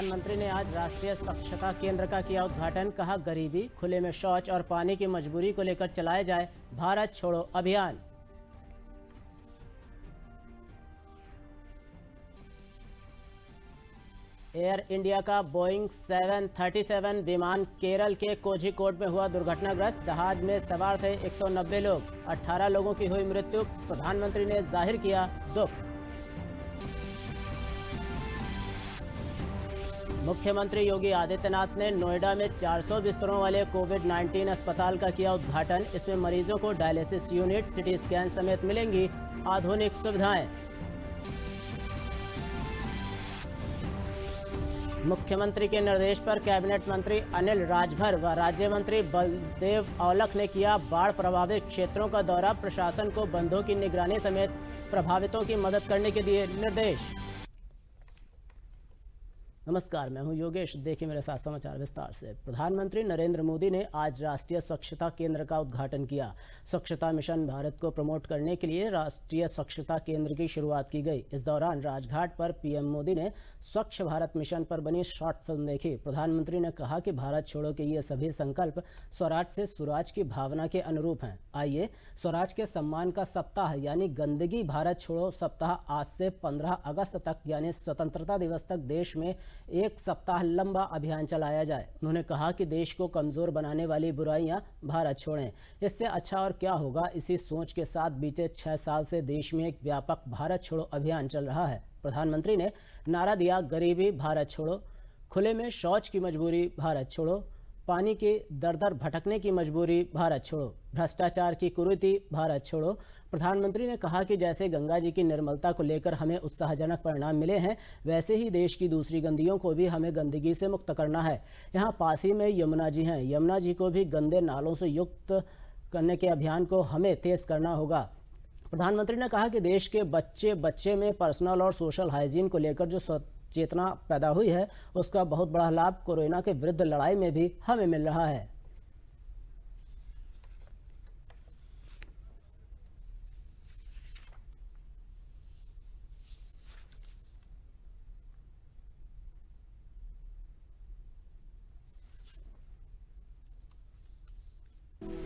प्रधानमंत्री ने आज राष्ट्रीय स्वच्छता केंद्र का किया उद्घाटन। कहा, गरीबी, खुले में शौच और पानी की मजबूरी को लेकर चलाया जाए भारत छोड़ो अभियान। एयर इंडिया का बोइंग 737 विमान केरल के कोझिकोड में हुआ दुर्घटनाग्रस्त। जहाज में सवार थे 190 लोग, 18 लोगों की हुई मृत्यु। प्रधानमंत्री ने जाहिर किया दुख। मुख्यमंत्री योगी आदित्यनाथ ने नोएडा में 400 बिस्तरों वाले कोविड-19 अस्पताल का किया उद्घाटन। इसमें मरीजों को डायलिसिस यूनिट, सिटी स्कैन समेत मिलेंगी आधुनिक सुविधाएं। मुख्यमंत्री के निर्देश पर कैबिनेट मंत्री अनिल राजभर व राज्य मंत्री बलदेव औलख ने किया बाढ़ प्रभावित क्षेत्रों का दौरा। प्रशासन को बंधों की निगरानी समेत प्रभावितों की मदद करने के दिए निर्देश। नमस्कार, मैं हूं योगेश। देखिए मेरे साथ समाचार विस्तार से। प्रधानमंत्री नरेंद्र मोदी ने आज राष्ट्रीय स्वच्छता केंद्र का उद्घाटन किया। स्वच्छता मिशन भारत को प्रमोट करने के लिए राष्ट्रीय स्वच्छता केंद्र की शुरुआत की गई। इस दौरान राजघाट पर पीएम मोदी ने स्वच्छ भारत मिशन पर बनी शॉर्ट फिल्म देखी। प्रधानमंत्री ने कहा कि भारत छोड़ो के ये सभी संकल्प स्वराज से सुराज की भावना के अनुरूप हैं। आइए, स्वराज के सम्मान का सप्ताह यानी गंदगी भारत छोड़ो सप्ताह आज से 15 अगस्त तक यानी स्वतंत्रता दिवस तक देश में एक सप्ताह लंबा अभियान चलाया जाए। उन्होंने कहा कि देश को कमजोर बनाने वाली बुराइयां भारत छोड़ें, इससे अच्छा और क्या होगा। इसी सोच के साथ बीते 6 साल से देश में एक व्यापक भारत छोड़ो अभियान चल रहा है। प्रधानमंत्री ने नारा दिया, गरीबी भारत छोड़ो, खुले में शौच की मजबूरी भारत छोड़ो, पानी के दर दर भटकने की मजबूरी भारत छोड़ो, भ्रष्टाचार की कुरीति भारत छोड़ो। प्रधानमंत्री ने कहा कि जैसे गंगा जी की निर्मलता को लेकर हमें उत्साहजनक परिणाम मिले हैं, वैसे ही देश की दूसरी गंदियों को भी हमें गंदगी से मुक्त करना है। यहाँ पास ही में यमुना जी हैं, यमुना जी को भी गंदे नालों से युक्त करने के अभियान को हमें तेज करना होगा। प्रधानमंत्री ने कहा कि देश के बच्चे बच्चे में पर्सनल और सोशल हाइजीन को लेकर जो चेतना पैदा हुई है, उसका बहुत बड़ा लाभ कोरोना के विरुद्ध लड़ाई में भी हमें मिल रहा है।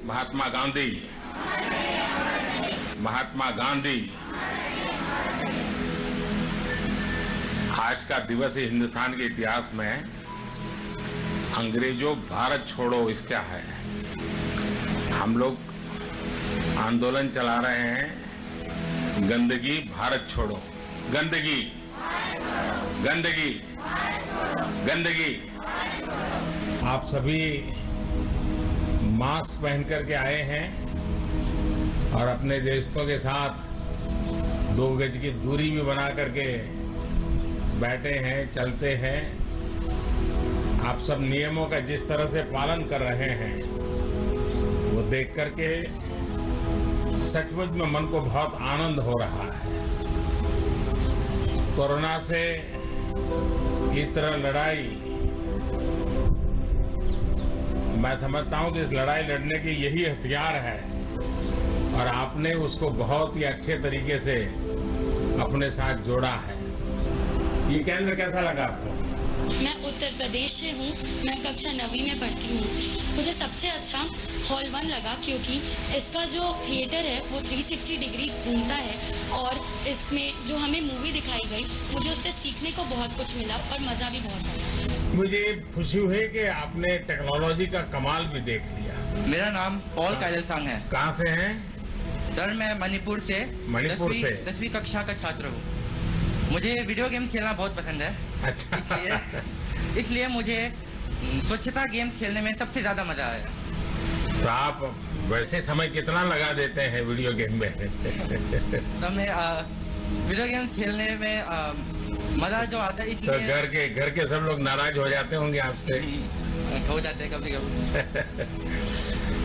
महात्मा गांधी, महात्मा गांधी। आज का दिवस हिंदुस्तान के इतिहास में अंग्रेजों भारत छोड़ो इसका है। हम लोग आंदोलन चला रहे हैं, गंदगी भारत छोड़ो, गंदगी गंदगी गंदगी। आप सभी मास्क पहन करके आए हैं और अपने दोस्तों के साथ 2 गज की दूरी भी बना करके बैठे हैं, चलते हैं। आप सब नियमों का जिस तरह से पालन कर रहे हैं, वो देख करके सचमुच में मन को बहुत आनंद हो रहा है। कोरोना से इस तरह लड़ाई, मैं समझता हूं कि इस लड़ाई लड़ने के यही हथियार है और आपने उसको बहुत ही अच्छे तरीके से अपने साथ जोड़ा है। ये केंद्र कैसा लगा आपको? मैं उत्तर प्रदेश से हूँ, मैं कक्षा 9वीं में पढ़ती हूँ। मुझे सबसे अच्छा हॉल 1 लगा क्योंकि इसका जो थिएटर है वो 360 डिग्री घूमता है और इसमें जो हमें मूवी दिखाई गई, मुझे उससे सीखने को बहुत कुछ मिला और मज़ा भी बहुत आया। मुझे खुशी हुई कि आपने टेक्नोलॉजी का कमाल भी देख लिया। मेरा नाम पॉल कायलसांग है। कहाँ से हैं? सर, मैं मणिपुर से 10वीं कक्षा का छात्र हूँ। मुझे वीडियो गेम्स खेलना बहुत पसंद है। अच्छा। इसलिए मुझे स्वच्छता गेम्स खेलने में सबसे ज्यादा मजा आया। तो आप वैसे समय कितना लगा देते हैं वीडियो गेम में? समय वीडियो गेम्स खेलने में मजा जो आता है, इसलिए तो घर के सब लोग नाराज हो जाते होंगे आपसे? हो जाते हैं कभी कभी।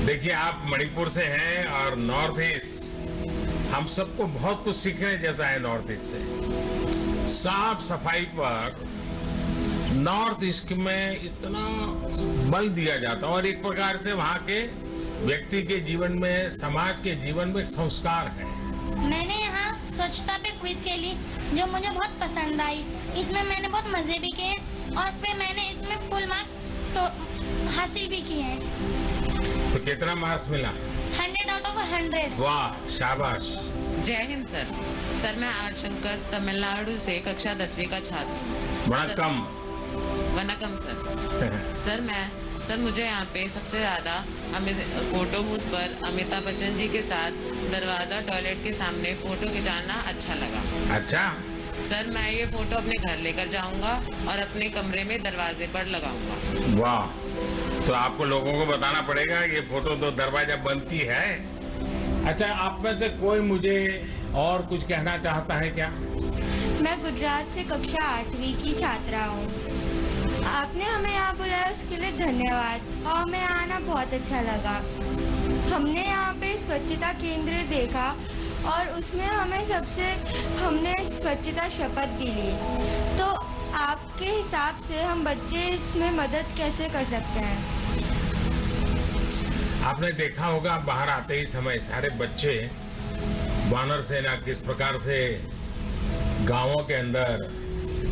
देखिए, आप मणिपुर से हैं और नॉर्थ ईस्ट, हम सबको बहुत कुछ सीखने जैसा है नॉर्थ ईस्ट से। साफ सफाई पर नॉर्थ ईस्ट में इतना बल दिया जाता है और एक प्रकार से वहाँ के व्यक्ति के जीवन में, समाज के जीवन में एक संस्कार है। मैंने यहाँ स्वच्छता पे क्विज खेली जो मुझे बहुत पसंद आई। इसमें मैंने बहुत मजे भी किए। और फिर मैंने इसमें फुल मार्क्स तो हासिल भी किए हैं। तो कितना मार्क्स मिला? 100 आउट ऑफ 100। वाह, शाबाश। जय हिंद सर। सर मैं आर शंकर तमिलनाडु से कक्षा 10वीं का छात्र। वनकम। वनकम सर। सर मुझे यहाँ पे सबसे ज्यादा फोटो बूथ पर अमिताभ बच्चन जी के साथ दरवाजा टॉयलेट के सामने फोटो खिंचाना अच्छा लगा। अच्छा सर, मैं ये फोटो अपने घर लेकर जाऊंगा और अपने कमरे में दरवाजे पर लगाऊंगा। वाह, तो आपको लोगों को बताना पड़ेगा ये फोटो तो दरवाजा बंद की है। अच्छा, आप में से कोई मुझे और कुछ कहना चाहता है क्या? मैं गुजरात से कक्षा 8वीं की छात्रा हूँ। आपने हमें यहाँ बुलाया उसके लिए धन्यवाद और हमें आना बहुत अच्छा लगा। हमने यहाँ पे स्वच्छता केंद्र देखा और उसमें हमने स्वच्छता शपथ भी ली। तो आपके हिसाब से हम बच्चे इसमें मदद कैसे कर सकते हैं? आपने देखा होगा बाहर आते ही समय सारे बच्चे वानर सेना किस प्रकार से गांवों के अंदर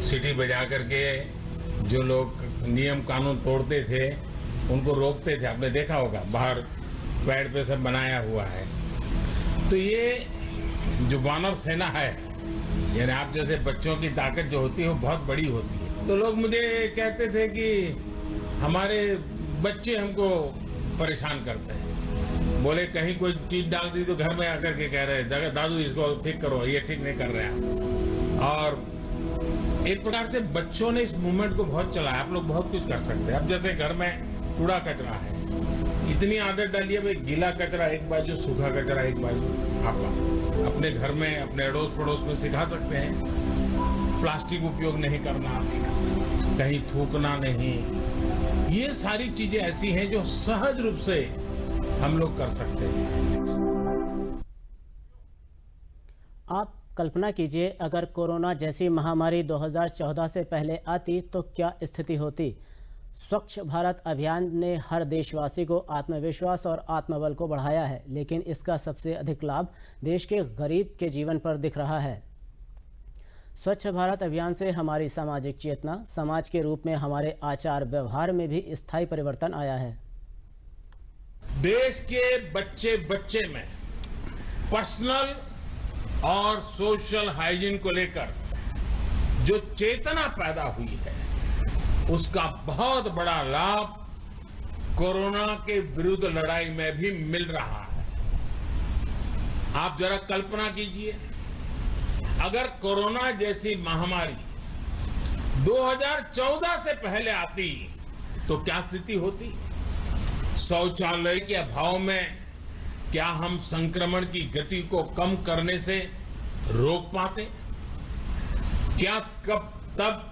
सीटी बजा करके जो लोग नियम कानून तोड़ते थे उनको रोकते थे। आपने देखा होगा बाहर पेड़ पे सब बनाया हुआ है। तो ये जो वानर सेना है, यानी आप जैसे बच्चों की ताकत जो होती है वो बहुत बड़ी होती है। तो लोग मुझे कहते थे कि हमारे बच्चे हमको परेशान करते हैं। बोले कहीं कोई चीज डाल दी तो घर में आकर के कह रहे दादू इसको ठीक करो, ये ठीक नहीं कर रहे हैं। और एक प्रकार से बच्चों ने इस मूवमेंट को बहुत चलाया। आप लोग बहुत कुछ कर सकते हैं। अब जैसे घर में कूड़ा कचरा है, इतनी आदत डालिए भाई, गीला कचरा एक बाजू, सूखा कचरा एक बाजू। आप अपने घर में अपने अड़ोस पड़ोस में सिखा सकते हैं। प्लास्टिक उपयोग नहीं करना, कहीं थूकना नहीं। ये सारी चीजें ऐसी हैं जो सहज रूप से हम लोग कर सकते हैं। आप कल्पना कीजिए अगर कोरोना जैसी महामारी 2014 से पहले आती तो क्या स्थिति होती। स्वच्छ भारत अभियान ने हर देशवासी को आत्मविश्वास और आत्मबल को बढ़ाया है, लेकिन इसका सबसे अधिक लाभ देश के गरीब के जीवन पर दिख रहा है। स्वच्छ भारत अभियान से हमारी सामाजिक चेतना, समाज के रूप में हमारे आचार व्यवहार में भी स्थायी परिवर्तन आया है। देश के बच्चे बच्चे में पर्सनल और सोशल हाइजीन को लेकर जो चेतना पैदा हुई है, उसका बहुत बड़ा लाभ कोरोना के विरुद्ध लड़ाई में भी मिल रहा है। आप जरा कल्पना कीजिए, अगर कोरोना जैसी महामारी 2014 से पहले आती तो क्या स्थिति होती? शौचालय के अभाव में क्या हम संक्रमण की गति को कम करने से रोक पाते? क्या तब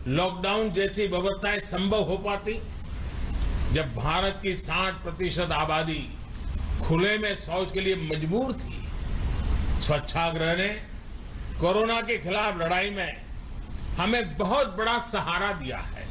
लॉकडाउन जैसी व्यवस्थाएं संभव हो पाती? जब भारत की 60% आबादी खुले में शौच के लिए मजबूर थी, स्वच्छाग्रह ने कोरोना के खिलाफ लड़ाई में हमें बहुत बड़ा सहारा दिया है।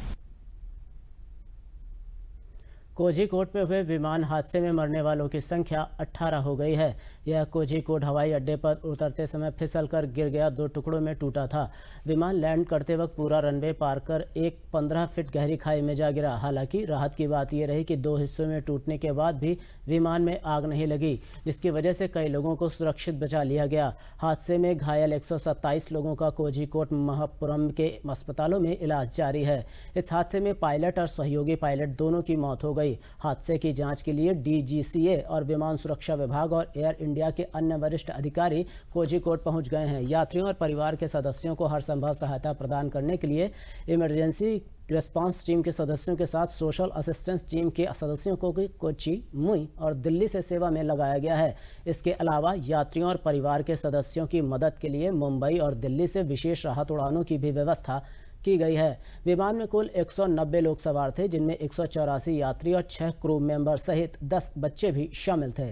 कोझीकोड पे हुए विमान हादसे में मरने वालों की संख्या 18 हो गई है। यह कोझीकोड हवाई अड्डे पर उतरते समय फिसलकर गिर गया, 2 टुकड़ों में टूटा था। विमान लैंड करते वक्त पूरा रनवे पार कर एक 15 फीट गहरी खाई में जा गिरा। हालांकि राहत की बात यह रही कि 2 हिस्सों में टूटने के बाद भी विमान में आग नहीं लगी, जिसकी वजह से कई लोगों को सुरक्षित बचा लिया गया। हादसे में घायल 127 लोगों का कोझीकोड महापुरम के अस्पतालों में इलाज जारी है। इस हादसे में पायलट और सहयोगी पायलट दोनों की मौत हो गई। हादसे की जांच के लिए डीजीसीए और विमान सुरक्षा विभाग और एयर इंडिया के अन्य वरिष्ठ अधिकारी कोझीकोड पहुंच गए हैं। यात्रियों और परिवार के सदस्यों को हर संभव सहायता प्रदान करने के लिए इमरजेंसी रिस्पांस टीम के सदस्यों के साथ सोशल असिस्टेंस टीम के सदस्यों को कोच्चि, मुई और दिल्ली से सेवा में लगाया गया है। इसके अलावा यात्रियों और परिवार के सदस्यों की मदद के लिए मुंबई और दिल्ली से विशेष राहत उड़ानों की भी व्यवस्था की गई है। विमान में कुल 190 लोग सवार थे, जिनमें 184 यात्री और 6 क्रू मेंबर सहित 10 बच्चे भी शामिल थे।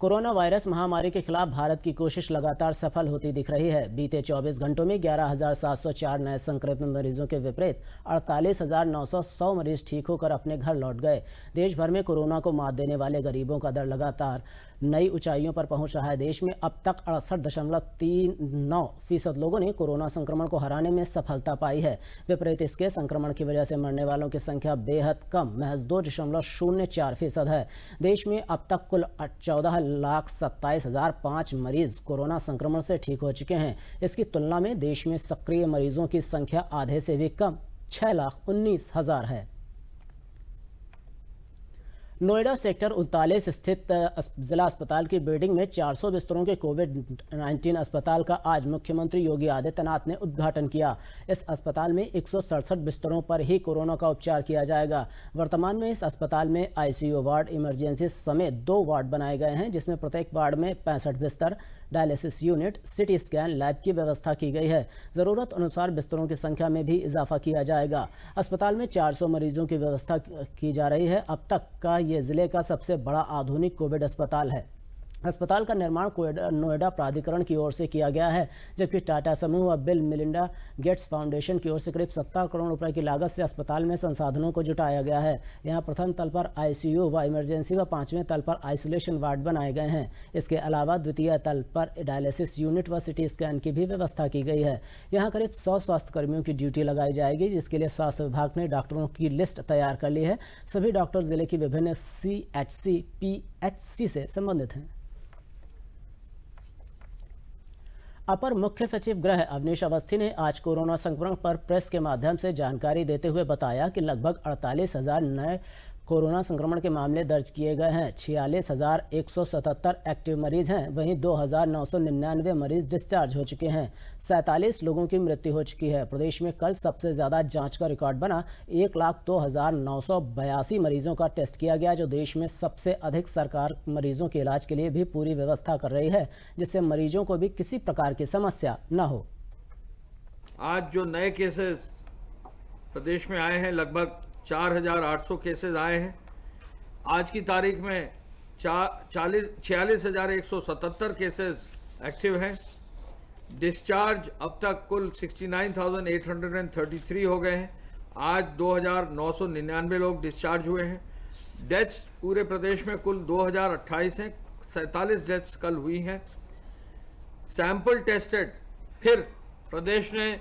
कोरोना वायरस महामारी के खिलाफ भारत की कोशिश लगातार सफल होती दिख रही है। बीते 24 घंटों में 11,704 नए संक्रमित मरीजों के विपरीत 48,900 मरीज ठीक होकर अपने घर लौट गए। देश भर में कोरोना को मात देने वाले गरीबों का दर लगातार नई ऊंचाइयों पर पहुंच रहा है। देश में अब तक 68.39% लोगों ने कोरोना संक्रमण को हराने में सफलता पाई है। विपरीत इसके संक्रमण की वजह से मरने वालों की संख्या बेहद कम, महज 2.04% है। देश में अब तक कुल 14,27,005 मरीज कोरोना संक्रमण से ठीक हो चुके हैं। इसकी तुलना में देश में सक्रिय मरीजों की संख्या आधे से भी कम 6,19,000 है। नोएडा सेक्टर 39 स्थित जिला अस्पताल की बिल्डिंग में 400 बिस्तरों के कोविड-19 अस्पताल का आज मुख्यमंत्री योगी आदित्यनाथ ने उद्घाटन किया। इस अस्पताल में 167 बिस्तरों पर ही कोरोना का उपचार किया जाएगा। वर्तमान में इस अस्पताल में आईसीयू वार्ड, इमरजेंसी समेत 2 वार्ड बनाए गए हैं, जिसमें प्रत्येक वार्ड में 65 बिस्तर, dialysis unit, CT scan lab की व्यवस्था की गई है। ज़रूरत अनुसार बिस्तरों की संख्या में भी इजाफा किया जाएगा। अस्पताल में 400 मरीजों की व्यवस्था की जा रही है। अब तक का ये जिले का सबसे बड़ा आधुनिक कोविड अस्पताल है। अस्पताल का निर्माण नोएडा प्राधिकरण की ओर से किया गया है, जबकि टाटा समूह व बिल मिलिंडा गेट्स फाउंडेशन की ओर से करीब 70 करोड़ रुपए की लागत से अस्पताल में संसाधनों को जुटाया गया है। यहाँ प्रथम तल पर आईसीयू व इमरजेंसी व 5वें तल पर आइसोलेशन वार्ड बनाए गए हैं। इसके अलावा द्वितीय तल पर डायलिसिस यूनिट व सिटी स्कैन की भी व्यवस्था की गई है। यहाँ करीब 100 स्वास्थ्यकर्मियों की ड्यूटी लगाई जाएगी, जिसके लिए स्वास्थ्य विभाग ने डॉक्टरों की लिस्ट तैयार कर ली है। सभी डॉक्टर जिले की विभिन्न CHC, PHC से संबंधित हैं। अपर मुख्य सचिव गृह अवनीश अवस्थी ने आज कोरोना संक्रमण पर प्रेस के माध्यम से जानकारी देते हुए बताया कि लगभग 48,000 नए कोरोना संक्रमण के मामले दर्ज किए गए हैं। 46,177 एक्टिव मरीज हैं, वहीं 2,999 मरीज डिस्चार्ज हो चुके हैं। 47 लोगों की मृत्यु हो चुकी है। प्रदेश में कल सबसे ज़्यादा जांच का रिकॉर्ड बना। 1,02,982 मरीजों का टेस्ट किया गया, जो देश में सबसे अधिक। सरकार मरीजों के इलाज के लिए भी पूरी व्यवस्था कर रही है, जिससे मरीजों को भी किसी प्रकार की समस्या न हो। आज जो नए केसेस प्रदेश में आए हैं, लगभग 4,800 केसेस आए हैं। आज की तारीख में 46,177 केसेस एक्टिव हैं। डिस्चार्ज अब तक कुल 69,833 हो गए हैं। आज 2,999 लोग डिस्चार्ज हुए हैं। डेथ्स पूरे प्रदेश में कुल 2,028 हैं। 47 डेथ्स कल हुई हैं। सैंपल टेस्टेड, फिर प्रदेश ने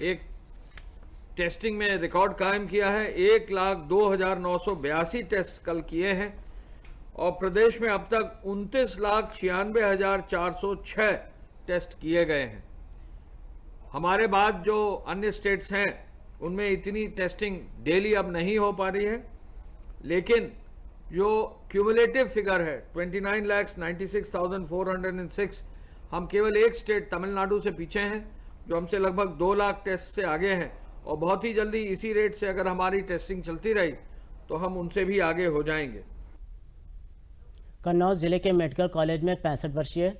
एक टेस्टिंग में रिकॉर्ड कायम किया है। 1,02,982 टेस्ट कल किए हैं और प्रदेश में अब तक 29,96,406 टेस्ट किए गए हैं। हमारे बाद जो अन्य स्टेट्स हैं उनमें इतनी टेस्टिंग डेली अब नहीं हो पा रही है, लेकिन जो क्यूमुलेटिव फिगर है 29,96,406, हम केवल एक स्टेट तमिलनाडु से पीछे हैं, जो हमसे लगभग 2 लाख टेस्ट से आगे हैं। और बहुत ही जल्दी इसी रेट से अगर हमारी टेस्टिंग चलती रही तो हम उनसे भी आगे हो जाएंगे। कन्नौज जिले के मेडिकल कॉलेज में 65 वर्षीय,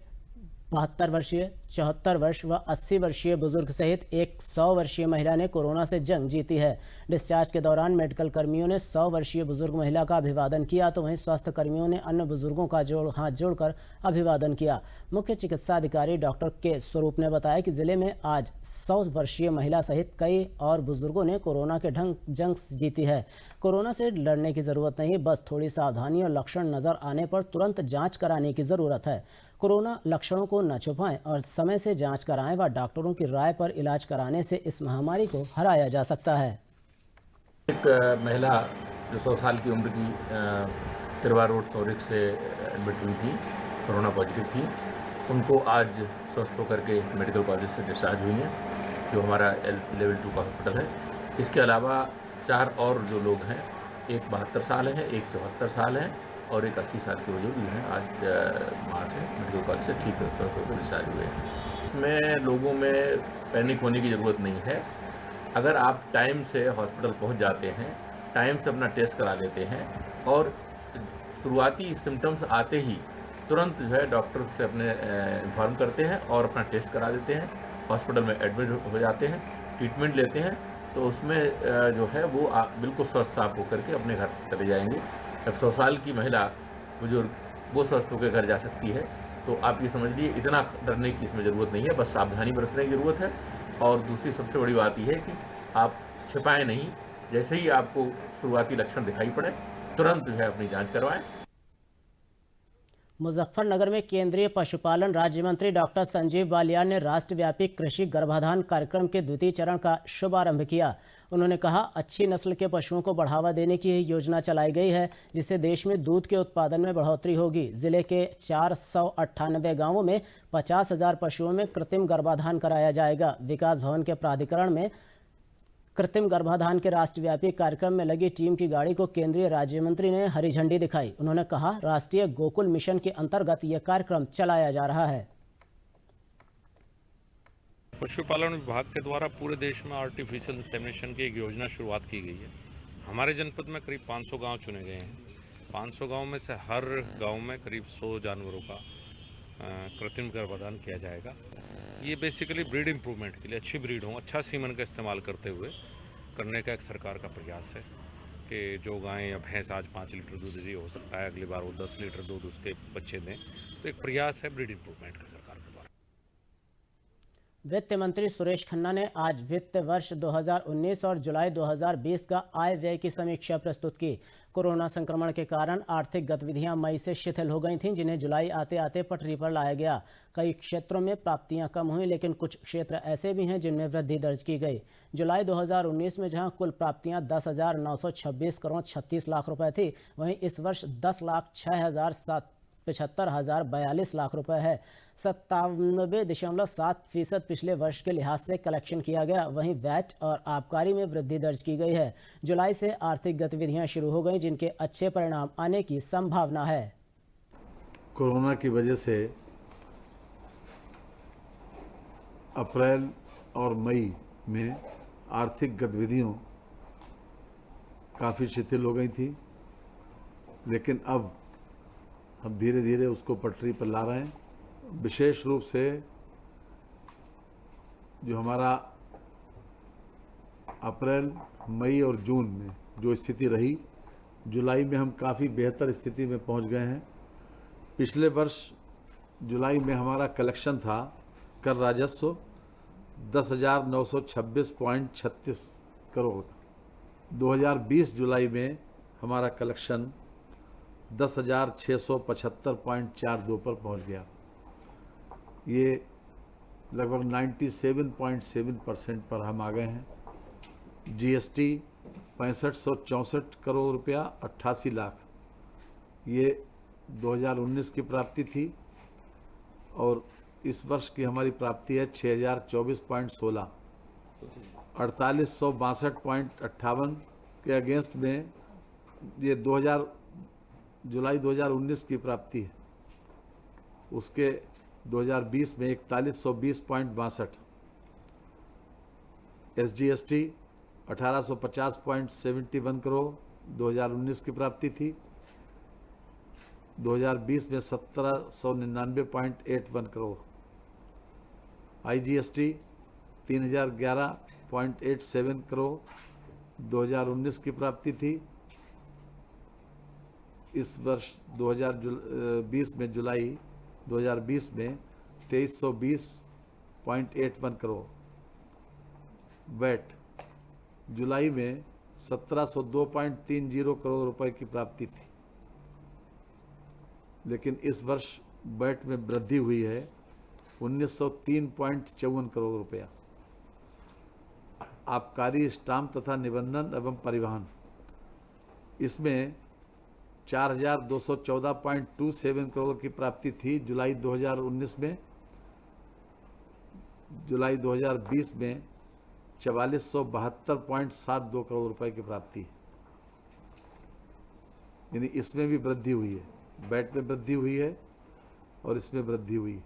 72 वर्षीय, 74 वर्ष व 80 वर्षीय बुजुर्ग सहित एक 100 वर्षीय महिला ने कोरोना से जंग जीती है। डिस्चार्ज के दौरान मेडिकल कर्मियों ने 100 वर्षीय बुजुर्ग महिला का अभिवादन किया, तो वहीं स्वास्थ्य कर्मियों ने अन्य बुजुर्गों का हाथ जोड़कर अभिवादन किया। मुख्य चिकित्सा अधिकारी डॉक्टर के स्वरूप ने बताया कि जिले में आज 100 वर्षीय महिला सहित कई और बुजुर्गों ने कोरोना के जंग जीती है। कोरोना से लड़ने की जरूरत नहीं, बस थोड़ी सावधानी और लक्षण नजर आने पर तुरंत जांच कराने की जरूरत है। कोरोना लक्षणों को न छुपाएं और समय से जांच कराएं व डॉक्टरों की राय पर इलाज कराने से इस महामारी को हराया जा सकता है। एक महिला जो 100 साल की उम्र की तिरवा रोड सौरिक से एडमिट हुई थी, कोरोना पॉजिटिव थी, उनको आज स्वस्थ होकर के मेडिकल कॉलेज से डिस्चार्ज हुई हैं, जो हमारा लेवल 2 का हॉस्पिटल है। इसके अलावा 4 और जो लोग हैं, एक 72 साल है, एक 74 साल है और एक 80 साल के बुजुर्ग हैं, आज वहाँ से मेडिकल कॉलेज से ठीक होकर डिस्चार्ज हुए हैं। इसमें लोगों में पैनिक होने की ज़रूरत नहीं है। अगर आप टाइम से हॉस्पिटल पहुँच जाते हैं, टाइम से अपना टेस्ट करा लेते हैं और शुरुआती सिम्टम्स आते ही तुरंत जो है डॉक्टर से अपने इन्फॉर्म करते हैं और अपना टेस्ट करा देते हैं, हॉस्पिटल में एडमिट हो जाते हैं, ट्रीटमेंट लेते हैं, तो उसमें जो है वो बिल्कुल स्वस्थ आप होकर के अपने घर चले जाएंगे। 100 साल की महिला बुजुर्ग वो स्वस्थ होकर घर जा सकती है। तो आप ये समझ लीजिए इतना डरने की इसमें ज़रूरत नहीं है, बस सावधानी बरतने की ज़रूरत है। और दूसरी सबसे बड़ी बात यह है कि आप छिपाएं नहीं, जैसे ही आपको शुरुआती लक्षण दिखाई पड़े तुरंत जो है अपनी जांच करवाएं। मुजफ्फरनगर में केंद्रीय पशुपालन राज्य मंत्री डॉक्टर संजीव बालियान ने राष्ट्रव्यापी कृषि गर्भाधान कार्यक्रम के द्वितीय चरण का शुभारंभ किया। उन्होंने कहा, अच्छी नस्ल के पशुओं को बढ़ावा देने की योजना चलाई गई है, जिससे देश में दूध के उत्पादन में बढ़ोतरी होगी। जिले के 498 गांवों में 50,000 पशुओं में कृत्रिम गर्भाधान कराया जाएगा। विकास भवन के प्राधिकरण में कृत्रिम गर्भाधान के राष्ट्रव्यापी कार्यक्रम में लगी टीम की गाड़ी को केंद्रीय राज्य मंत्री ने हरी झंडी दिखाई। उन्होंने कहा, राष्ट्रीय गोकुल मिशन के अंतर्गत यह कार्यक्रम चलाया जा रहा है। पशुपालन विभाग के द्वारा पूरे देश में आर्टिफिशियल इंसेमिनेशन की एक योजना शुरुआत की गई है। हमारे जनपद में करीब 500 गांव चुने गए हैं। 500 गांव में से हर गांव में करीब 100 जानवरों का कृत्रिम गर्भाधान किया जाएगा। ये बेसिकली ब्रीड इम्प्रूवमेंट के लिए, अच्छी ब्रीड हो, अच्छा सीमन का इस्तेमाल करते हुए करने का एक सरकार का प्रयास है कि जो गाय या भैंस आज 5 लीटर दूध दे, हो सकता है अगली बार वो 10 लीटर दूध उसके बच्चे दें। तो एक प्रयास है ब्रीड इम्प्रूवमेंट का सरकार के द्वारा। वित्त मंत्री सुरेश खन्ना ने आज वित्त वर्ष 2019 और जुलाई 2020 का आय व्यय की समीक्षा प्रस्तुत की। कोरोना संक्रमण के कारण आर्थिक गतिविधियां मई से शिथिल हो गई थीं, जिन्हें जुलाई आते आते पटरी पर लाया गया। कई क्षेत्रों में प्राप्तियां कम हुई, लेकिन कुछ क्षेत्र ऐसे भी हैं जिनमें वृद्धि दर्ज की गई। जुलाई 2019 में जहां कुल प्राप्तियां 10,926 करोड़ 36 लाख रुपए थी, वहीं इस वर्ष 10,06,75,042 लाख रुपए है। 97.7% पिछले वर्ष के लिहाज से कलेक्शन किया गया। वहीं वैट और आबकारी में वृद्धि दर्ज की गई है। जुलाई से आर्थिक गतिविधियां शुरू हो गई, जिनके अच्छे परिणाम आने की संभावना है। कोरोना की वजह से अप्रैल और मई में आर्थिक गतिविधियों काफ़ी शिथिल हो गई थी, लेकिन अब हम धीरे धीरे उसको पटरी पर ला रहे हैं। विशेष रूप से जो हमारा अप्रैल, मई और जून में जो स्थिति रही, जुलाई में हम काफ़ी बेहतर स्थिति में पहुंच गए हैं। पिछले वर्ष जुलाई में हमारा कलेक्शन था, कर राजस्व 10,926.36 करोड़। 2020 जुलाई में हमारा कलेक्शन 10,675.42 पर पहुंच गया। ये लगभग 97.7% पर हम आ गए हैं। जीएसटी 6564 करोड़ रुपया 88 लाख, ये 2019 की प्राप्ति थी, और इस वर्ष की हमारी प्राप्ति है 6,024.16। 4862.58 के अगेंस्ट में ये जुलाई 2019 की प्राप्ति है। उसके 2020 में 4120.62। एसजीएसटी 1850.71 करोड़ 2019 की प्राप्ति थी। 2020 में 1799.81 करोड़। आईजीएसटी 3011.87 करोड़ 2019 की प्राप्ति थी। इस वर्ष 2020 में जुलाई 2020 में 2320.81 करोड़। वैट जुलाई में 1702.30 करोड़ रुपए की प्राप्ति थी, लेकिन इस वर्ष वैट में वृद्धि हुई है 1903.54 करोड़ रुपया। आबकारी, स्टाम्प तथा निबंधन एवं परिवहन, इसमें 4,214.27 करोड़ की प्राप्ति थी जुलाई 2019 में। जुलाई 2020 में 4472.72 करोड़ रुपए की प्राप्ति है, यानी इसमें भी वृद्धि हुई है। वैट में वृद्धि हुई है और इसमें वृद्धि हुई है।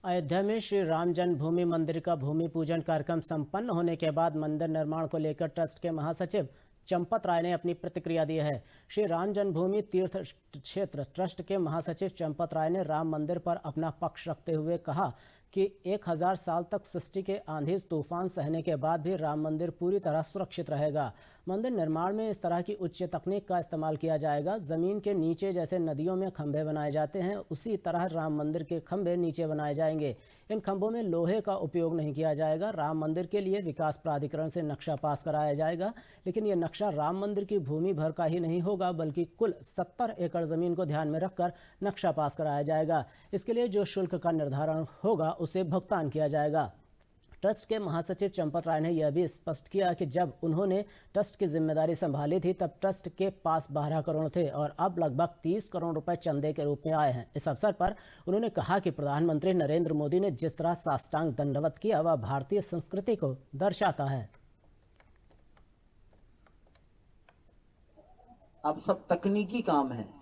अयोध्या में श्री राम जन्मभूमि मंदिर का भूमि पूजन कार्यक्रम संपन्न होने के बाद मंदिर निर्माण को लेकर ट्रस्ट के महासचिव चंपत राय ने अपनी प्रतिक्रिया दी है। श्री राम जन्मभूमि तीर्थ क्षेत्र ट्रस्ट के महासचिव चंपत राय ने राम मंदिर पर अपना पक्ष रखते हुए कहा कि 1000 साल तक सृष्टि के आंधी तूफान सहने के बाद भी राम मंदिर पूरी तरह सुरक्षित रहेगा। मंदिर निर्माण में इस तरह की उच्च तकनीक का इस्तेमाल किया जाएगा। जमीन के नीचे जैसे नदियों में खंभे बनाए जाते हैं, उसी तरह राम मंदिर के खंभे नीचे बनाए जाएंगे। इन खंभों में लोहे का उपयोग नहीं किया जाएगा। राम मंदिर के लिए विकास प्राधिकरण से नक्शा पास कराया जाएगा, लेकिन यह नक्शा राम मंदिर की भूमि भर का ही नहीं होगा, बल्कि कुल 70 एकड़ जमीन को ध्यान में रखकर नक्शा पास कराया जाएगा। इसके लिए जो शुल्क का निर्धारण होगा उसे भुगतान किया जाएगा। ट्रस्ट के महासचिव चंपत राय ने यह भी स्पष्ट किया कि जब उन्होंने ट्रस्ट की जिम्मेदारी संभाली थी तब ट्रस्ट के पास 12 करोड़ थे और अब लगभग 30 करोड़ रुपए चंदे के रूप में आए हैं। इस अवसर पर उन्होंने कहा कि प्रधानमंत्री नरेंद्र मोदी ने जिस तरह साष्टांग दंडवत किया वह भारतीय संस्कृति को दर्शाता है। अब सब तकनीकी काम है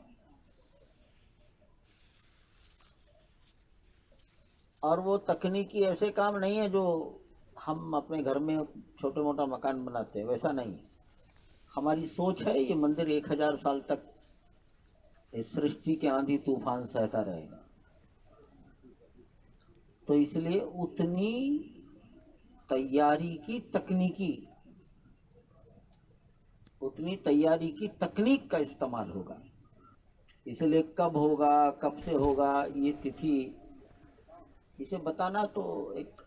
और वो तकनीकी ऐसे काम नहीं है जो हम अपने घर में छोटे मोटा मकान बनाते हैं, वैसा नहीं। हमारी सोच है ये मंदिर 1000 साल तक इस सृष्टि के आंधी तूफान सहता रहेगा, तो इसलिए उतनी तैयारी की तकनीक का इस्तेमाल होगा। इसलिए कब होगा, कब से होगा, ये तिथि इसे बताना तो एक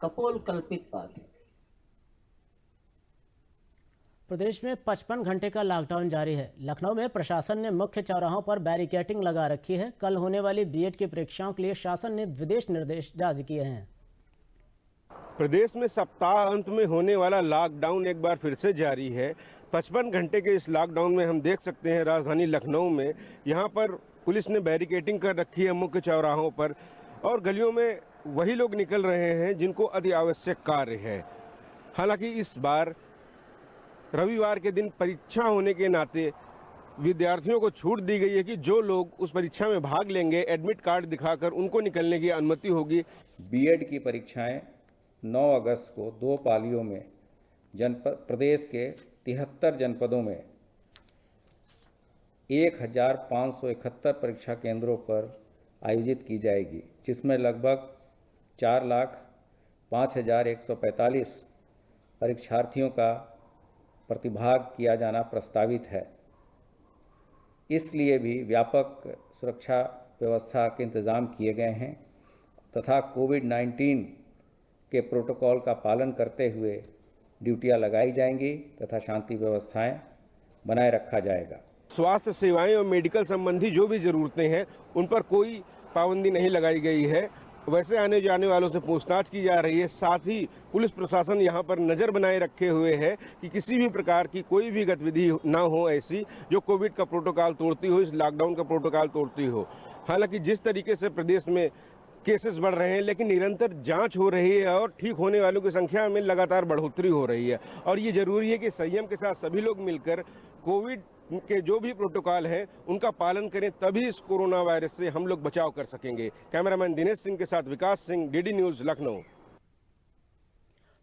कपोल कल्पित बात है। प्रदेश में 55 घंटे का लॉकडाउन जारी है। लखनऊ में प्रशासन ने मुख्य चौराहों पर बैरिकेडिंग लगा रखी है। कल होने वाली बीएड की परीक्षाओं के लिए शासन ने विदेश निर्देश जारी किए हैं। प्रदेश में सप्ताह अंत में होने वाला लॉकडाउन एक बार फिर से जारी है। 55 घंटे के इस लॉकडाउन में हम देख सकते हैं राजधानी लखनऊ में यहाँ पर पुलिस ने बैरिकेडिंग कर रखी है मुख्य चौराहों पर, और गलियों में वही लोग निकल रहे हैं जिनको अति आवश्यक कार्य है। हालांकि इस बार रविवार के दिन परीक्षा होने के नाते विद्यार्थियों को छूट दी गई है कि जो लोग उस परीक्षा में भाग लेंगे एडमिट कार्ड दिखाकर उनको निकलने की अनुमति होगी। बीएड की परीक्षाएं 9 अगस्त को 2 पालियों में प्रदेश के 73 जनपदों में 1571 परीक्षा केंद्रों पर आयोजित की जाएगी, जिसमें लगभग 4,05,145 परीक्षार्थियों का प्रतिभाग किया जाना प्रस्तावित है। इसलिए भी व्यापक सुरक्षा व्यवस्था के इंतज़ाम किए गए हैं तथा कोविड-19 के प्रोटोकॉल का पालन करते हुए ड्यूटियां लगाई जाएंगी तथा शांति व्यवस्थाएं बनाए रखा जाएगा। स्वास्थ्य सेवाएं और मेडिकल संबंधी जो भी ज़रूरतें हैं उन पर कोई पाबंदी नहीं लगाई गई है। वैसे आने जाने वालों से पूछताछ की जा रही है। साथ ही पुलिस प्रशासन यहाँ पर नज़र बनाए रखे हुए है कि किसी भी प्रकार की कोई भी गतिविधि ना हो ऐसी जो कोविड का प्रोटोकॉल तोड़ती हो, इस लॉकडाउन का प्रोटोकॉल तोड़ती हो। हालांकि जिस तरीके से प्रदेश में केसेस बढ़ रहे हैं लेकिन निरंतर जांच हो रही है और ठीक होने वालों की संख्या में लगातार बढ़ोतरी हो रही है, और ये जरूरी है कि संयम के साथ सभी लोग मिलकर कोविड के जो भी प्रोटोकॉल है उनका पालन करें, तभी इस कोरोना वायरस से हम लोग बचाव कर सकेंगे। कैमरामैन दिनेश सिंह के साथ विकास सिंह, डीडी न्यूज़, लखनऊ।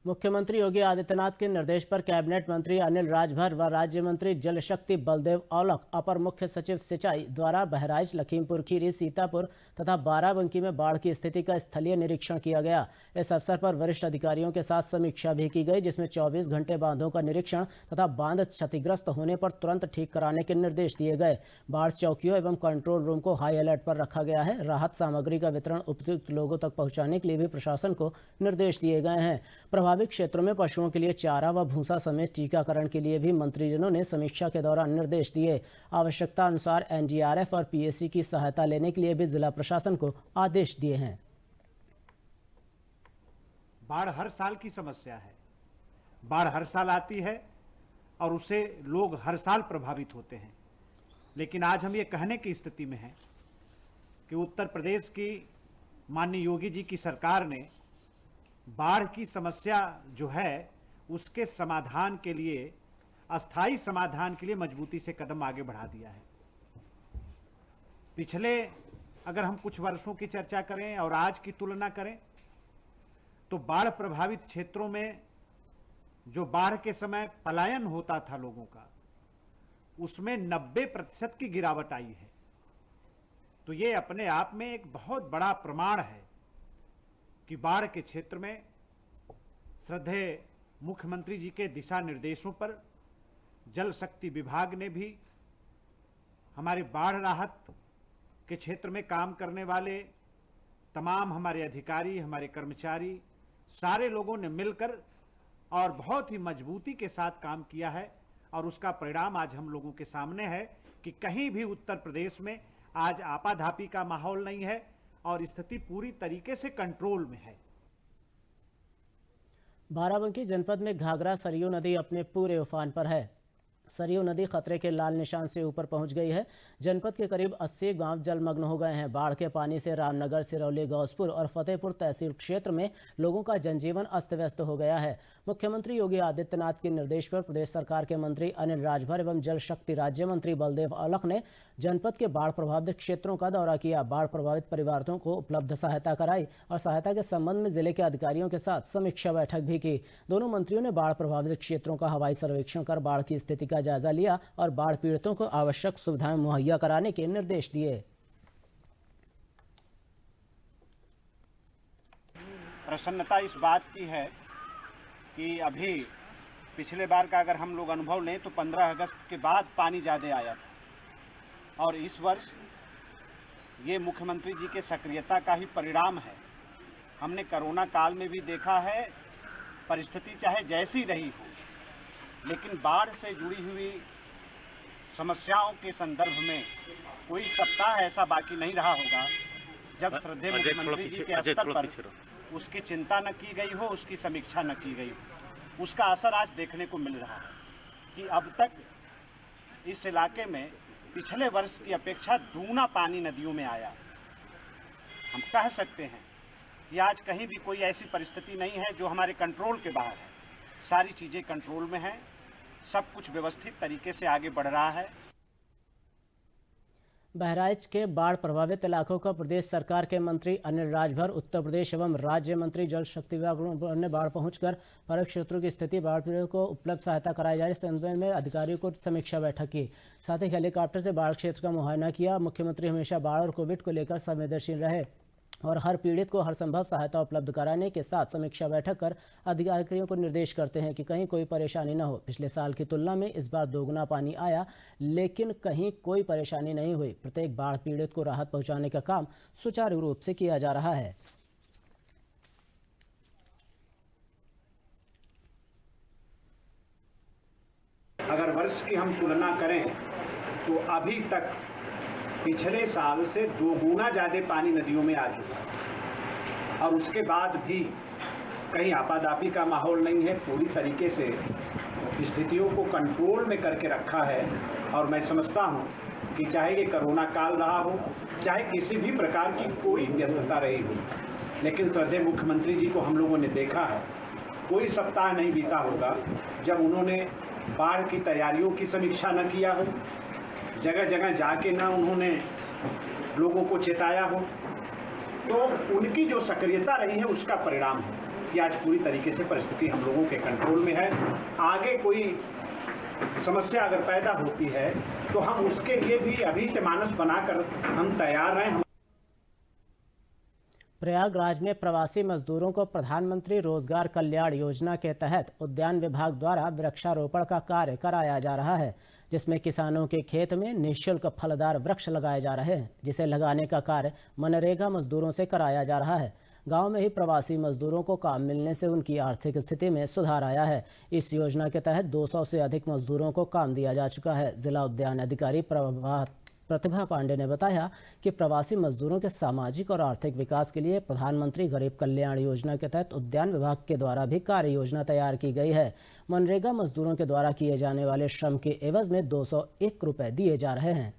मुख्यमंत्री योगी आदित्यनाथ के निर्देश पर कैबिनेट मंत्री अनिल राजभर व राज्य मंत्री जल शक्ति बलदेव औलख, अपर मुख्य सचिव सिंचाई द्वारा बहराइच, लखीमपुर खीरी, सीतापुर तथा बाराबंकी में बाढ़ की स्थिति का स्थलीय निरीक्षण किया गया। इस अवसर पर वरिष्ठ अधिकारियों के साथ समीक्षा भी की गई, जिसमें 24 घंटे बांधों का निरीक्षण तथा बांध क्षतिग्रस्त होने पर तुरंत ठीक कराने के निर्देश दिए गए। बाढ़ चौकियों एवं कंट्रोल रूम को हाई अलर्ट पर रखा गया है। राहत सामग्री का वितरण उपयुक्त लोगों तक पहुँचाने के लिए भी प्रशासन को निर्देश दिए गए हैं। प्रभावित क्षेत्रों में पशुओं के लिए चारा व भूसा समेत टीकाकरण के लिए भी मंत्रीजनों ने समीक्षा के दौरान निर्देश दिए। आवश्यकता अनुसार एनडीआरएफ और पीएसी की सहायता लेने के लिए भी जिला प्रशासन को आदेश दिए हैं। बाढ़ हर साल की समस्या है, बाढ़ हर साल आती है और उससे लोग हर साल प्रभावित होते हैं। लेकिन आज हम ये कहने की स्थिति में हैं कि उत्तर प्रदेश की माननीय योगी जी की सरकार ने बाढ़ की समस्या जो है उसके समाधान के लिए, अस्थायी समाधान के लिए मजबूती से कदम आगे बढ़ा दिया है। पिछले अगर हम कुछ वर्षों की चर्चा करें और आज की तुलना करें तो बाढ़ प्रभावित क्षेत्रों में जो बाढ़ के समय पलायन होता था लोगों का, उसमें 90% की गिरावट आई है। तो ये अपने आप में एक बहुत बड़ा प्रमाण है कि बाढ़ के क्षेत्र में श्रद्धेय मुख्यमंत्री जी के दिशा निर्देशों पर जल शक्ति विभाग ने भी हमारे बाढ़ राहत के क्षेत्र में काम करने वाले तमाम हमारे अधिकारी, हमारे कर्मचारी, सारे लोगों ने मिलकर और बहुत ही मजबूती के साथ काम किया है और उसका परिणाम आज हम लोगों के सामने है कि कहीं भी उत्तर प्रदेश में आज आपाधापी का माहौल नहीं है और स्थिति पूरी तरीके से कंट्रोल में है। बाराबंकी जनपद में घाघरा सरयू नदी अपने पूरे उफान पर है। सरयू नदी खतरे के लाल निशान से ऊपर पहुंच गई है। जनपद के करीब 80 गांव जलमग्न हो गए हैं। बाढ़ के पानी से रामनगर, सिरौली, गौसपुर और फतेहपुर तहसील क्षेत्र में लोगों का जनजीवन अस्त व्यस्त हो गया है। मुख्यमंत्री योगी आदित्यनाथ के निर्देश पर प्रदेश सरकार के मंत्री अनिल राजभर एवं जल शक्ति राज्य मंत्री बलदेव औलख ने जनपद के बाढ़ प्रभावित क्षेत्रों का दौरा किया। बाढ़ प्रभावित परिवारों को उपलब्ध सहायता कराई और सहायता के संबंध में जिले के अधिकारियों के साथ समीक्षा बैठक भी की। दोनों मंत्रियों ने बाढ़ प्रभावित क्षेत्रों का हवाई सर्वेक्षण कर बाढ़ की स्थिति का जायजा लिया और बाढ़ पीड़ितों को आवश्यक सुविधाएं मुहैया कराने के निर्देश दिए। प्रसन्नता इस बात की है कि अभी पिछले बार का अगर हम लोग अनुभव लें तो 15 अगस्त के बाद पानी ज़्यादा आया था और इस वर्ष ये मुख्यमंत्री जी के सक्रियता का ही परिणाम है। हमने कोरोना काल में भी देखा है, परिस्थिति चाहे जैसी रही हो, लेकिन बाढ़ से जुड़ी हुई समस्याओं के संदर्भ में कोई सप्ताह ऐसा बाकी नहीं रहा होगा जब श्रद्धेय मुख्यमंत्री जी के स्तर पर उसकी चिंता न की गई हो, उसकी समीक्षा न की गई हो। उसका असर आज देखने को मिल रहा है कि अब तक इस इलाके में पिछले वर्ष की अपेक्षा दूना पानी नदियों में आया। हम कह सकते हैं कि आज कहीं भी कोई ऐसी परिस्थिति नहीं है जो हमारे कंट्रोल के बाहर है। सारी चीज़ें कंट्रोल में हैं, सब कुछ व्यवस्थित तरीके से आगे बढ़ रहा है। बहराइच के बाढ़ प्रभावित इलाकों का प्रदेश सरकार के मंत्री अनिल राजभर, उत्तर प्रदेश एवं राज्य मंत्री जल शक्ति विभाग ने बाढ़ पहुंचकर प्रभावित क्षेत्रों की स्थिति, बाढ़ पीड़ितों को उपलब्ध सहायता कराई जा रही इस संबंध में अधिकारियों को समीक्षा बैठक की। साथ ही हेलीकॉप्टर से बाढ़ क्षेत्र का मुआयना किया। मुख्यमंत्री हमेशा बाढ़ और कोविड को लेकर संवेदनशील रहे और हर पीड़ित को हर संभव सहायता उपलब्ध कराने के साथ समीक्षा बैठक कर अधिकारियों को निर्देश करते हैं कि कहीं कोई परेशानी न हो। पिछले साल की तुलना में इस बार दोगुना पानी आया, लेकिन कहीं कोई परेशानी नहीं हुई। प्रत्येक बाढ़ पीड़ित को राहत पहुंचाने का काम सुचारू रूप से किया जा रहा है। अगर वर्ष की हम तुलना करें तो अभी तक पिछले साल से दोगुना ज़्यादा पानी नदियों में आ चुका है और उसके बाद भी कहीं आपादापी का माहौल नहीं है। पूरी तरीके से स्थितियों को कंट्रोल में करके रखा है और मैं समझता हूँ कि चाहे ये कोरोना काल रहा हो, चाहे किसी भी प्रकार की कोई व्यस्तता रही हो, लेकिन श्रद्धेय मुख्यमंत्री जी को हम लोगों ने देखा है। कोई सप्ताह नहीं बीता होगा जब उन्होंने बाढ़ की तैयारियों की समीक्षा न किया हो, जगह जगह जाके ना उन्होंने लोगों को चेताया हो। तो उनकी जो सक्रियता रही है उसका परिणाम है कि आज पूरी तरीके से परिस्थिति हम लोगों के कंट्रोल में है। आगे कोई समस्या अगर पैदा होती है तो हम उसके लिए भी अभी से मानस बनाकर हम तैयार हैं। प्रयागराज में प्रवासी मजदूरों को प्रधानमंत्री रोजगार कल्याण योजना के तहत उद्यान विभाग द्वारा वृक्षारोपण का कार्य कराया जा रहा है, जिसमें किसानों के खेत में निःशुल्क फलदार वृक्ष लगाए जा रहे हैं, जिसे लगाने का कार्य मनरेगा मजदूरों से कराया जा रहा है। गांव में ही प्रवासी मजदूरों को काम मिलने से उनकी आर्थिक स्थिति में सुधार आया है। इस योजना के तहत 200 से अधिक मजदूरों को काम दिया जा चुका है। जिला उद्यान अधिकारी प्रतिभा पांडे ने बताया कि प्रवासी मजदूरों के सामाजिक और आर्थिक विकास के लिए प्रधानमंत्री गरीब कल्याण योजना के तहत उद्यान विभाग के द्वारा भी कार्य योजना तैयार की गई है। मनरेगा मजदूरों के द्वारा किए जाने वाले श्रम के एवज में 201 रुपए दिए जा रहे हैं।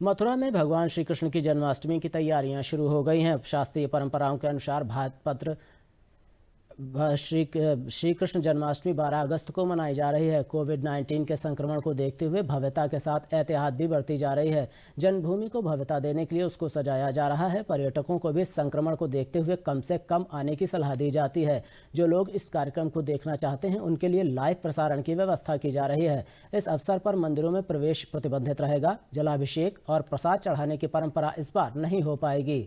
मथुरा में भगवान श्री कृष्ण की जन्माष्टमी की तैयारियां शुरू हो गई हैं। शास्त्रीय परंपराओं के अनुसार भातपत्र श्री कृष्ण जन्माष्टमी 12 अगस्त को मनाई जा रही है। कोविड-19 के संक्रमण को देखते हुए भव्यता के साथ एहतियात भी बरती जा रही है। जन्मभूमि को भव्यता देने के लिए उसको सजाया जा रहा है। पर्यटकों को भी संक्रमण को देखते हुए कम से कम आने की सलाह दी जाती है। जो लोग इस कार्यक्रम को देखना चाहते हैं उनके लिए लाइव प्रसारण की व्यवस्था की जा रही है। इस अवसर पर मंदिरों में प्रवेश प्रतिबंधित रहेगा। जलाभिषेक और प्रसाद चढ़ाने की परंपरा इस बार नहीं हो पाएगी।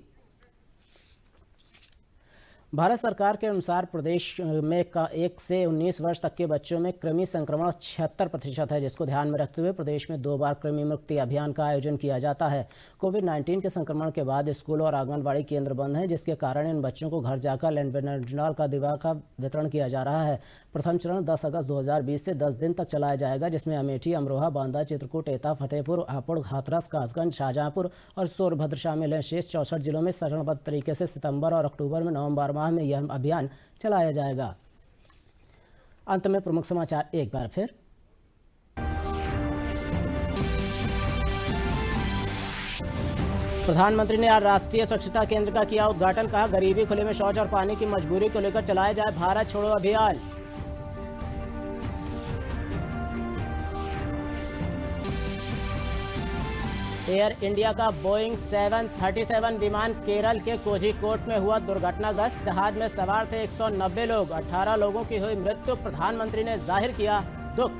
भारत सरकार के अनुसार प्रदेश में 1 से 19 वर्ष तक के बच्चों में कृमि संक्रमण 76% है, जिसको ध्यान में रखते हुए प्रदेश में 2 बार कृमि मुक्ति अभियान का आयोजन किया जाता है। कोविड-19 के संक्रमण के बाद स्कूल और आंगनबाड़ी केंद्र बंद हैं, जिसके कारण इन बच्चों को घर जाकर लेंडवेनेड्रोल का दवा का वितरण किया जा रहा है। प्रथम चरण 10 अगस्त 2020 से 10 दिन तक चलाया जाएगा, जिसमें अमेठी, अमरोहा, बांदा, चित्रकूट, एटा, फतेहपुर, हापुड़, हाथरस, कासगंज, शाहजहांपुर और सोनभद्र शामिल हैं। शेष 64 जिलों में चरणबद्ध तरीके से सितंबर और अक्टूबर में नवंबर माह में यह अभियान चलाया जाएगा। अंत में प्रमुख समाचार एक बार फिर। प्रधानमंत्री ने आज राष्ट्रीय स्वच्छता केंद्र का किया उद्घाटन। कहा, गरीबी, खुले में शौच और पानी की मजबूरी को लेकर चलाया जाए भारत छोड़ो अभियान। एयर इंडिया का बोइंग 737 विमान केरल के कोझिकोड में हुआ दुर्घटनाग्रस्त। जहाज में सवार थे 190 लोग, 18 लोगों की हुई मृत्यु। प्रधानमंत्री ने जाहिर किया दुख।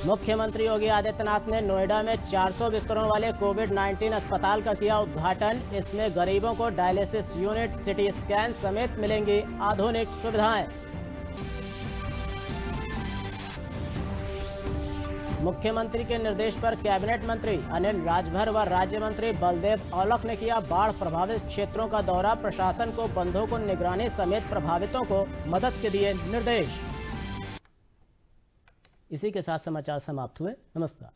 मुख्यमंत्री योगी आदित्यनाथ ने नोएडा में 400 बिस्तरों वाले कोविड-19 अस्पताल का किया उद्घाटन। इसमें गरीबों को डायलिसिस यूनिट, सिटी स्कैन समेत मिलेंगी आधुनिक सुविधाएं। मुख्यमंत्री के निर्देश पर कैबिनेट मंत्री अनिल राजभर व राज्य मंत्री बलदेव औलख ने किया बाढ़ प्रभावित क्षेत्रों का दौरा। प्रशासन को बंधों को निगरानी समेत प्रभावितों को मदद के दिए निर्देश। इसी के साथ समाचार समाप्त हुए। नमस्कार।